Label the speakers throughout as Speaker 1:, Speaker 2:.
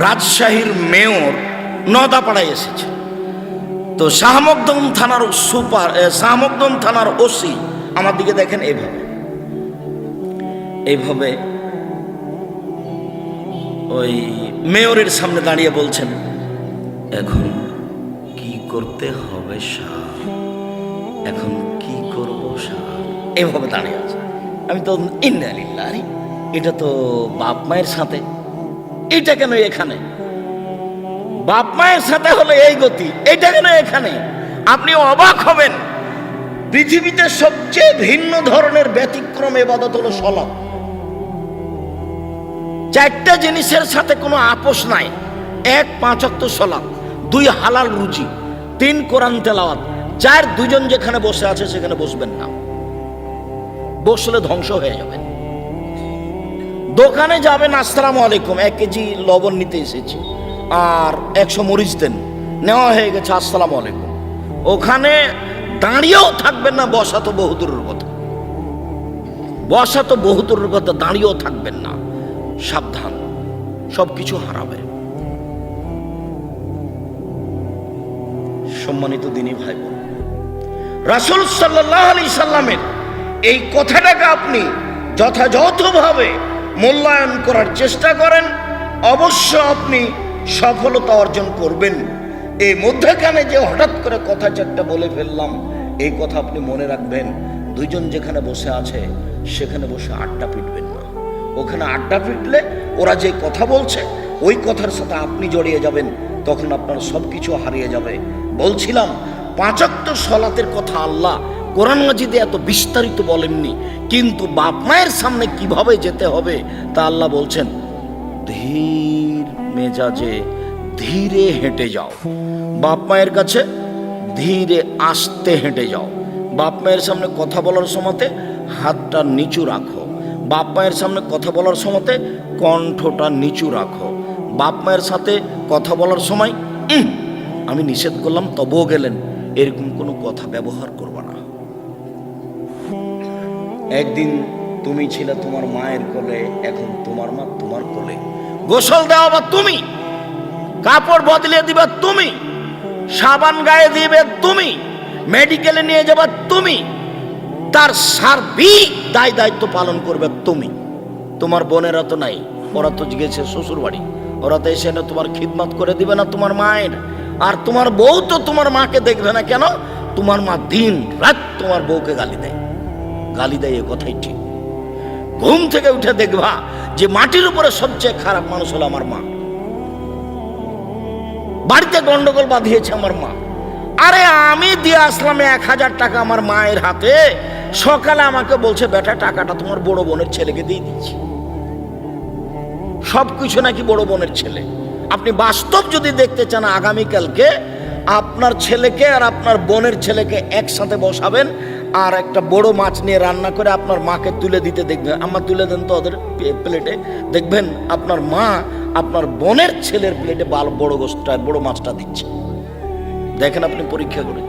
Speaker 1: রাজশাহীর মেয়র নদাপাড়ায় এসেছে। তো শাহমকদম থানার শাহমকদম থানার ওসি আমার দিকে দেখেন এইভাবে ওই মেয়রের সামনে দাঁড়িয়ে বলছেন, এখন কি করতে হবে স্যার, এখন কি করবো স্যার, এভাবে দাঁড়িয়ে আছে। আমি তো ইন্না লিল্লাহি, এটা তো বাপ মায়ের সাথে, এটা কেন এখানে? বাপ মায়ের সাথে হলে এই গতি, এটা কেন এখানে? আপনি অবাক হবেন, পৃথিবীতে সবচেয়ে ভিন্ন ধরনের ব্যতিক্রম ইবাদত হলো সালাত। চারটা জিনিসের সাথে কোনো আপোষ নাই। 1 5 ওয়াক্ত সালাত, 2 হালাল রুজি, 3 কোরআন তেলাওয়াত, 4 দুজন যেখানে বসে আছে সেখানে বসবেন না, বসলে ধ্বংস হয়ে যাবেন। দোকানে যাবেন, আসসালামু আলাইকুম, 1 কেজি লবণ নিতে এসেছি আর 100 মরিচ দেন, নেওয়া হয়ে গেছে, আসসালামু আলাইকুম। ওখানে দাঁড়িয়েও থাকবেন না, বসা তো বহুদূরের কথা, বসা তো বহুদূরের কথা, দাঁড়িয়েও থাকবেন না। সাবধান, সবকিছু হারাবে। সম্মানিত দিনী ভাই বোন, রাসূল সাল্লাল্লাহু আলাইহি সাল্লামের এই কথাটাকে আপনি যথাযথভাবে মূল্যায়ন করার চেষ্টা করেন, অবশ্য আপনি সফলতা অর্জন করবেন। এই মধ্যখানে যে হঠাৎ করে কথা চারটা বলে ফেললাম, এই কথা আপনি মনে রাখবেন। দুইজন যেখানে বসে আছে সেখানে বসে আড্ডা পিটবেন না। ওখানে আড্ডা পিটলে ওরা যে কথা বলছে ওই কথার সাথে আপনি জড়িয়ে যাবেন, তখন আপনার সব কিছু হারিয়ে যাবে। বলছিলাম 5 ওয়াক্ত সালাতের কথা আল্লাহ কোরআন মাজিদে এত বিস্তারিত বলেননি, কিন্তু বাপ মায়ের সামনে কিভাবে যেতে হবে তা আল্লাহ বলছেন, ধীর মেজাজে ধীরে হেঁটে যাও, বাপ মায়ের কাছে ধীরে আস্তে হেঁটে যাও। বাপ মায়ের সামনে কথা বলার সময়তে হাতটা নিচু রাখো, বাপ মায়ের সামনে কথা বলার সময়তে কণ্ঠটা নিচু রাখো। বাপ মায়ের সাথে কথা বলার সময় আমি নিষেধ করলাম তবুও গেলেন, এরকম কোনো কথা ব্যবহার করবা না। একদিন তুমি ছিলে তোমার মায়ের কোলে, এখন তোমার মা তোমার কোলে, গোসল দেওয়া বা তুমি, কাপড় বদলে দিবা তুমি, সাবান গায়ে দিবে তুমি, মেডিকেলে নিয়ে যাবা তুমি, তার সার্বিক দায় দায়িত্ব পালন করবে তুমি। তোমার বোনেরা তো নাই, ওরা তো গেছে শ্বশুর বাড়ি, ওরা তো এসে না তোমার খিদমত করে দিবে না তোমার মায়ের। আর তোমার বউ তো তোমার মাকে দেখবে না কেন? তোমার মা দিন রাত তোমার বউকে গালি দেয়, গালি দেয়, এ কথাই ঠিক। ঘুম থেকে উঠে দেখবা যে মাটির উপরে সবচেয়ে খারাপ মানুষ হলো আমার মা। বাড়িতে গন্ডগোল বাঁধিয়েছে আমার মা। আরে আমি দিয়ে আসলাম 1000 টাকা আমার মায়ের হাতে, সকালে আমাকে বলছে, বেটা টাকাটা তোমার বড় বোনের ছেলেকে দিয়ে দিচ্ছি। সবকিছু নাকি বড় বোনের ছেলে। আপনি বাস্তব যদি দেখতে চান, আগামীকালকে আপনার ছেলেকে আর আপনার বোনের ছেলেকে একসাথে বসাবেন আর একটা বড় মাছ নিয়ে রান্না করে আপনার মাকে তুলে দিতে দেখবেন। আমার তুলে দেন তো ওদের প্লেটে, দেখবেন আপনার মা আপনার বোনের ছেলের প্লেটে বড় গোশতটা, বড় মাছটা দিচ্ছে। দেখেন আপনি পরীক্ষা করে,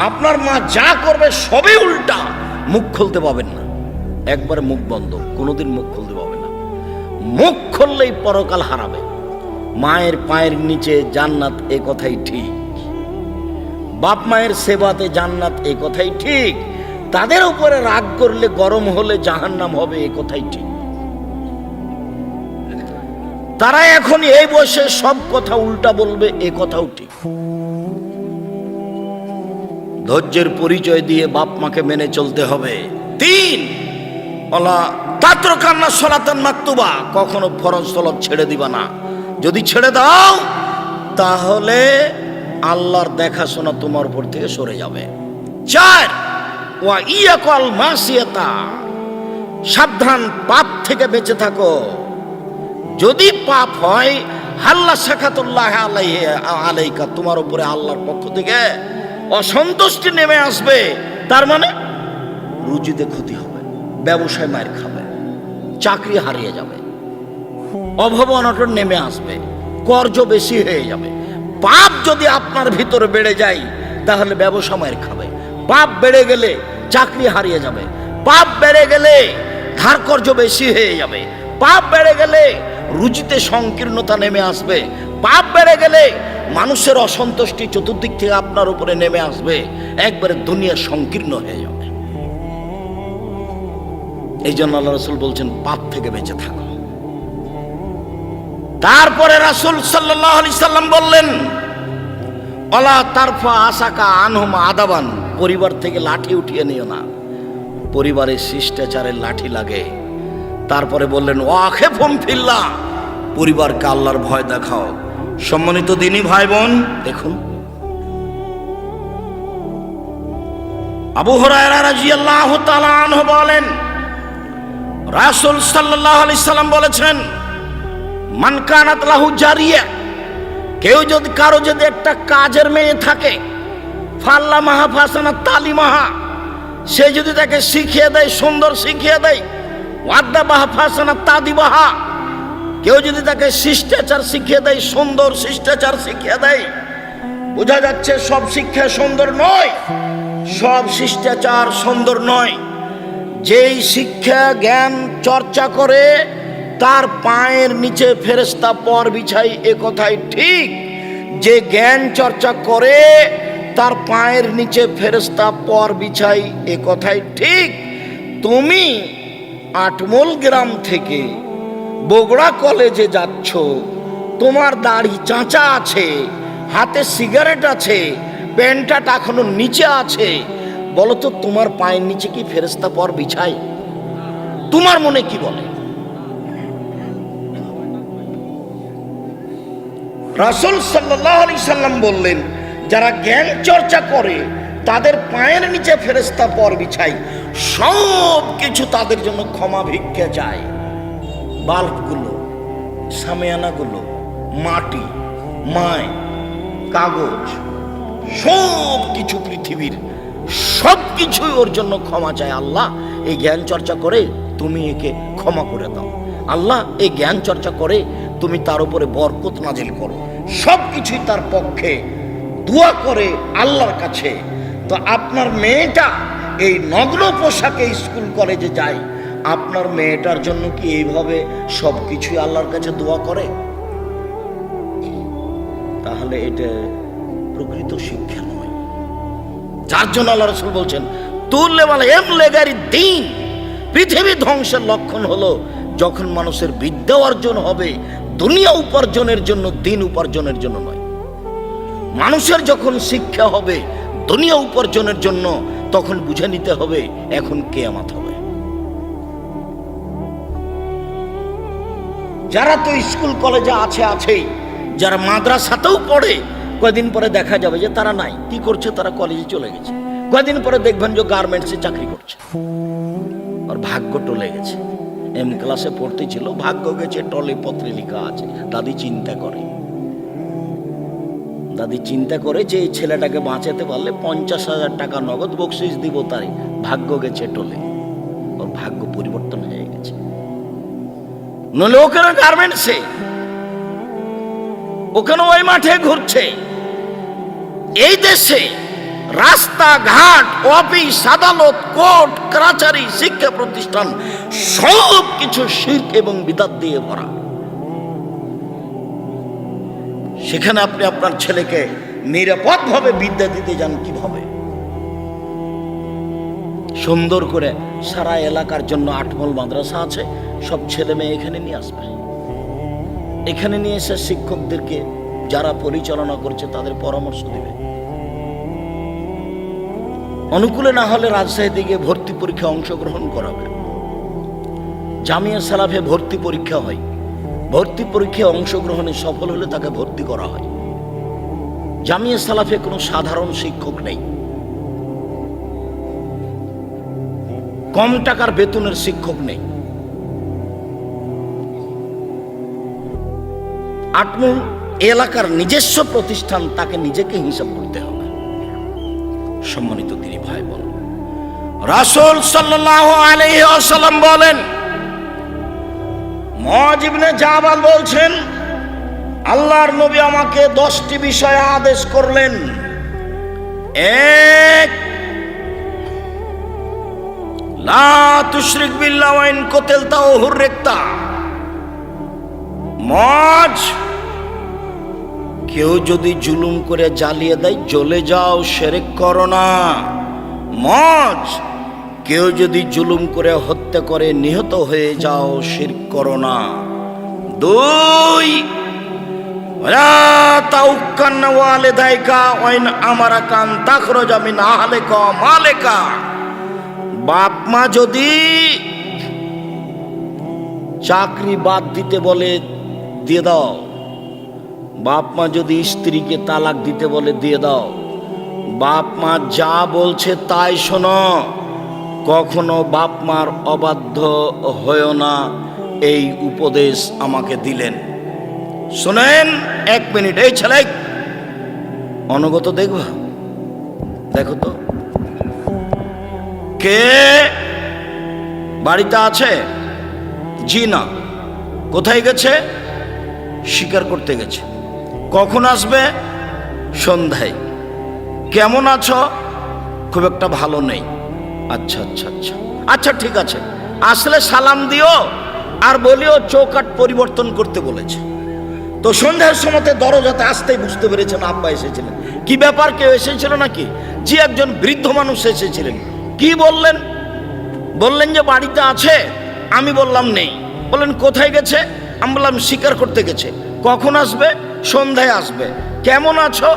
Speaker 1: আপনার মা যা করবে সবই উল্টা। মুখ খুলতে পাবেন না, একবারে মুখ বন্ধ, কোনোদিন মুখ খুলতে পাবেন না। মুখ খুললেই পরকাল হারাবে। মায়ের পায়ের নিচে জান্নাত, এ কথাই ঠিক। বাপ মায়ের সেবাতে জান্নাত, এ কথাই ঠিক। তাদের উপরে রাগ করলে, গরম হলে জাহান্নাম হবে, এ কথাই ঠিক। তারা এখন এই বয়সে সব কথা উল্টা বলবে, এ কথাও ঠিক। ধৈর্যের পরিচয় দিয়ে বাপ মাকে মেনে চলতে হবে। 3 ওলা তাতরকান্না সালাতান মাকতুবা, কখনো ফরজ সালাত ছেড়ে দিবা না। যদি ছেড়ে দাও তাহলে আল্লাহর দেখাশোনা তোমার উপর থেকে সরে যাবে। 4 ওয়া ইয়াকাল মাসিয়াতা, সাবধান, পাপ থেকে বেঁচে থাকো। যদি পাপ হয়, হাল্লা সাখাতুল্লাহ আলাইকা, তোমার উপরে আল্লাহর পক্ষ থেকে অসন্তুষ্টি নেমে আসবে। তার মানে রুজিতে ক্ষতি হবে, ব্যবসায় মার খাবে, চাকরি হারিয়ে যাবে, অভাব অনটন নেমে আসবে, কর্জ বেশি হয়ে যাবে। পাপ যদি আপনার ভিতরে বেড়ে যায় তাহলে ব্যবসা মার খাবে, পাপ বেড়ে গেলে চাকরি হারিয়ে যাবে, পাপ বেড়ে গেলে ধার কর্জ বেশি হয়ে যাবে, পাপ বেড়ে গেলে রুচিতে সংকীর্ণতা নেমে আসবে, পাপ বেড়ে গেলে মানুষের অসন্তুষ্টি চতুর্দিক থেকে আপনার উপরে নেমে আসবে, একবারে দুনিয়া সংকীর্ণ হয়ে যাবে। এই জন্য আল্লাহ রাসূল বলছেন পাপ থেকে বেঁচে থাকো। তারপরে রাসূল সাল্লাল্লাহু আলাইহি সাল্লাম বললেন, ওয়ালা তারফা আসাকা আনহুম আদাবান, পরিবার থেকে লাঠি উঠিয়ে নিও না, পরিবারের শিষ্টাচারের লাঠি লাগে। তারপরে বললেন ওয়াখিফহুম ফিল্লাহ, পরিবারকে আল্লাহর ভয় দেখাও। সম্মানিত দিনী ভাই বোন, দেখুন আবু হুরায়রা রাদিয়াল্লাহু তাআলা আনহু বলেন, রাসূল সাল্লাল্লাহু আলাইহি সাল্লাম বলেছেন, মান কানাত লাহু জারিয়া, কেউ যদি কারো যদি একটা কাজের মেয়ে থাকে, ফাল্লামাহা ফাসানাত তালিমাহা, সে যদি তাকে শিখিয়ে দেয়, সুন্দর শিখিয়ে দেয়, ওয়াদ্দাবাহা ফাসানাত তাদিবাহা, কেউ যদি তাকে শিষ্টাচার শিখিয়ে দেয়, সুন্দর শিষ্টাচার শিখিয়ে দেয়। বোঝা যাচ্ছে সব শিক্ষা সুন্দর নয়, সব শিষ্টাচার সুন্দর নয়। যেই শিক্ষা জ্ঞান চর্চা করে তার পায়ের নিচে ফেরেশতা পর বিছাই, এ কথাই ঠিক। যে জ্ঞান চর্চা করে তার পায়ের নিচে ফেরেশতা পর বিছাই, এ কথাই ঠিক। তুমি আটমোল গ্রাম থেকে বগুড়া কলেজে যাচ্ছ, তোমার দাড়ি চাঁচা আছে, হাতে সিগারেট আছে, প্যান্টটা এখনো নিচে আছে, বলো তো তোমার পায়ের নিচে কি ফেরেশতা পর বিছায়? তোমার মনে কি বলে? রাসূল সাল্লাল্লাহু আলাইহি সাল্লাম বললেন, যারা জ্ঞান চর্চা করে তাদের পায়ের নিচে ফেরেশতা পর বিছায়, সব কিছু তাদের জন্য ক্ষমা ভিক্ষা চায়। বাল্বগুলো, সামিয়ানাগুলো, মাটি, মায়, কাগজ, সব কিছু পৃথিবীর সব কিছুই ওর জন্য ক্ষমা চায়। আল্লাহ এই জ্ঞান চর্চা করে তুমি একে ক্ষমা করে দাও, আল্লাহ এই জ্ঞান চর্চা করে তুমি তার উপরে বরকত নাজিল করো, সব কিছুই তার পক্ষে দোয়া করে আল্লাহর কাছে। তো আপনার মেয়েটা এই নগ্ন পোশাকে স্কুল কলেজে যায়, আপনার মেয়েটার জন্য কি এইভাবে সব কিছুই আল্লাহর কাছে দোয়া করে? তাহলে এটা প্রকৃত শিক্ষা নয়। যার জন্য আল্লাহ রাসূল বলছেন, তুল্লে বলে এমলেগারি দিন, পৃথিবী ধ্বংসের লক্ষণ হলো যখন মানুষের বিদ্যা অর্জন হবে দুনিয়া উপার্জনের জন্য, দিন উপার্জনের জন্য নয়। মানুষের যখন শিক্ষা হবে দুনিয়া উপার্জনের জন্য, তখন বুঝে নিতে হবে এখন কিয়ামত হবে। যারা তো স্কুল কলেজে আছেই, যারা মাদ্রাসাতেও পড়ে, কয়দিন পরে দেখা যাবে যে তারা নাই। কি করছে? তারা কলেজে চলে গেছে। কয়দিন পরে দেখবেন যে গার্মেন্টসে চাকরি করছে, আর ভাগ্য টলে গেছে। এম ক্লাসে পড়তে ছিল, ভাগ্য গেছে টলে, পত্রে লেখা আছে। দাদি চিন্তা করে যে এই ছেলেটাকে বাঁচাতে পারলে 50,000 টাকা নগদ বকশিস দিব, তারে ভাগ্য গেছে টলে, ওর ভাগ্য পরিবর্তন হয়ে গেছে। নলে ওখানে গার্মেন্টসে, ওখানে ওই মাঠে ঘুরছে। এই দেশে রাস্তাঘাট, অফিস, আদালত, কোর্ট কাছারি, শিক্ষা প্রতিষ্ঠান সব কিছু শিরক এবং বিদআত দিয়ে ভরা। সেখানে আপনি আপনার ছেলেকে নিরাপদভাবে বিদ্যা দিতে যান কিভাবে? সুন্দর করে সারা এলাকার জন্য আটমল মাদ্রাসা আছে, সব ছেলে মেয়ে এখানে নিয়ে আসবে। এখানে নিয়ে এসে শিক্ষকদেরকে যারা পরিচালনা করছে তাদের পরামর্শ দিবে। অনুকূলে না হলে রাজশাহীতে গিয়ে ভর্তি পরীক্ষায় অংশগ্রহণ করাবে। জামিয়া সালাফে ভর্তি পরীক্ষা হয়, ভর্তি পরীক্ষায় অংশগ্রহণে সফল হলে তাকে ভর্তি করা হয়। জামিয়া সালাফে কোনো সাধারণ শিক্ষক নেই, কম টাকার বেতনের শিক্ষক নেই। আটমুল এলাকার নিজস্ব প্রতিষ্ঠান, তাকে নিজেকে হিসাব করতে হবে। সম্মানিত তিনি ভাই বোন, রাসূল সাল্লাল্লাহু আলাইহি ওয়াসাল্লাম বলেন, মুআয ইবনে জাবাল বলছেন, আল্লাহর নবী আমাকে 10টি বিষয়ে আদেশ করলেন। 1, লা তুশরিক বিল্লাহ ওয়া ইন কুতিলতা ওয়া হুররিকতা, মজ, কেউ যদি জুলুম করে জ্বালিয়ে দেয় জ্বলে যাও, শিরক করো না। মজ, কেউ যদি জুলুম করে হত্যা করে নিহত হয়ে যাও, শিরক করো না। দুই, ওয়ালা তাউক্কান্না ওয়ালিদাইকা ওয়াইন আমারাকা আন তাখরুজা মিন আহলিকা ওয়া মালিকা। বাপ মা যদি চাকরি বাদ দিতে বলে দিয়ে দাও, বাপ মা যদি স্ত্রীকে তালাক দিতে বলে দিয়ে দাও, বাপ মা যা বলছে তাই শোনো, কখনো বাপ মার অবাধ্য হয়েও না, এই উপদেশ আমাকে দিলেন। শোনেন, 1 মিনিট। এই ছেলে অনুগত দেখবা, দেখো তো কে বাড়িতে আছে? জি না। কোথায় গেছে? শিকার করতে গেছে। কখন আসবে? সন্ধ্যায়। কেমন আছো? খুব একটা ভালো নেই। আচ্ছা আচ্ছা আচ্ছা আচ্ছা, ঠিক আছে, আসলে সালাম দিও আর বলিও চৌকাঠ পরিবর্তন করতে বলেছে। তো সন্ধ্যার সময়তে দরজাতে আসতেই বুঝতে পেরেছেন আব্বা এসেছিলেন। কি ব্যাপার, কেউ এসেছিল নাকি? জি, একজন বৃদ্ধ মানুষ এসেছিলেন। কি বললেন? বললেন যে বাড়িতে আছে। আমি বললাম নেই। বললেন কোথায় গেছে? আমি বললাম শিকার করতে গেছে। কখন আসবে? সন্ধ্যায় আসবে। কেমন আছো?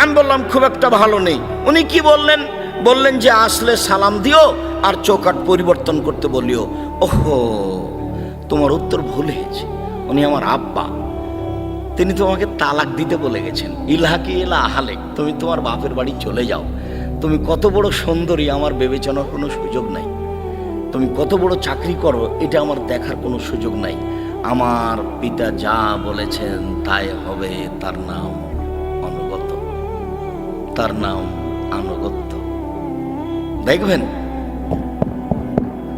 Speaker 1: আমি বললাম খুব একটা ভালো নেই। উনি কি বললেন? বললেন যে আসলে সালাম দিও আর চৌকাঠ পরিবর্তন করতে বলিও। ওহো, তোমার উত্তর ভুল হয়েছে। উনি আমার আব্বা, তিনি তোমাকে তালাক দিতে বলে গেছেন। ইলাহাকি এলা আহালে, তুমি তোমার বাপের বাড়ি চলে যাও। তুমি কত বড় সুন্দরী আমার বিবেচনার কোনো সুযোগ নাই। তুমি কত বড় চাকরি করো এটা আমার দেখার কোনো সুযোগ নাই। আমার পিতা যা বলেছেন তাই হবে। তার নাম অনুগত, তার নাম আনুগত্য। দেখবেন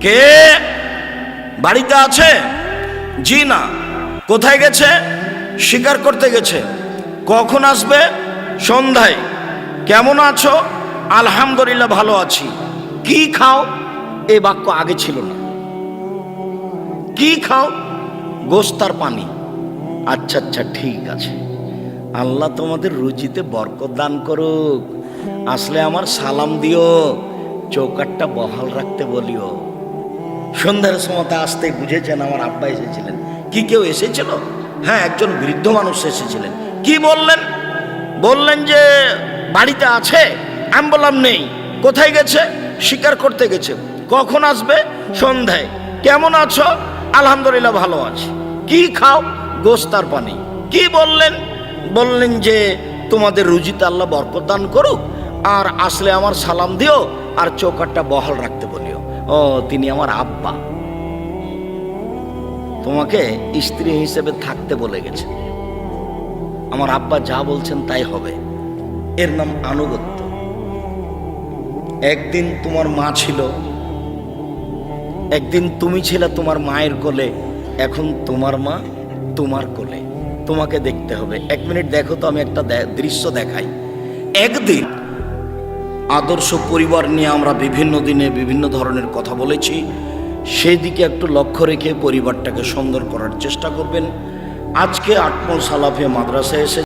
Speaker 1: কে বাড়িতে আছে? জি না। কোথায় গেছে? শিকার করতে গেছে। কখন আসবে? সন্ধ্যায়। কেমন আছো? আলহামদুলিল্লাহ ভালো আছি। কি খাও? এই বাক্য আগে ছিল না। কি খাও? গোশত আর পানি। আচ্ছা আচ্ছা, ঠিক আছে, আল্লাহ তোমাদের রুজিতে বরকত দান করুক। আসলে আমার সালাম দিও, চৌকাঠটা বহাল রাখতে বলিও। সন্ধ্যার সময়তে আসতেই বুঝেছেন আমার আব্বা এসেছিলেন। কি কেউ এসেছিল? হ্যাঁ, একজন বৃদ্ধ মানুষ এসেছিলেন। কি বললেন? বললেন যে বাড়িতে আছে। আমি বললাম নেই। কোথায় গেছে? শিকার করতে গেছে। কখন আসবে? সন্ধ্যায়। কেমন আছো? আলহামদুলিল্লাহ ভালো আছি। কি খাও? গোশত আর পানি। কি বললেন? বললেন যে তোমাদের রুজিতে আল্লাহ বরকত দান করুক, আর আসলে আমার সালাম দিও আর চৌকাঠটা বহাল রাখতে বলিও। ও, তিনি আমার আব্বা, তোমাকে স্ত্রী হিসেবে থাকতে বলে গেছে। আমার আব্বা যা বলছেন তাই হবে। এর নাম আনুগত্য। একদিন তোমার মা ছিল, একদিন তুমি ছিলে তোমার মায়ের কোলে, এখন তোমার মা তোমার কোলে। তোমাকে দেখতে হবে। 1 মিনিট দেখো তো, আমি একটা দৃশ্য দেখাই। একদিন আদর্শ পরিবার নিয়ে আমরা বিভিন্ন দিনে বিভিন্ন ধরনের কথা বলেছি। সেই দিকে একটু লক্ষ্য রেখে পরিবারটাকে সুন্দর করার চেষ্টা করবেন। আজকে আটমল সালাফিয়া মাদ্রাসায় এসে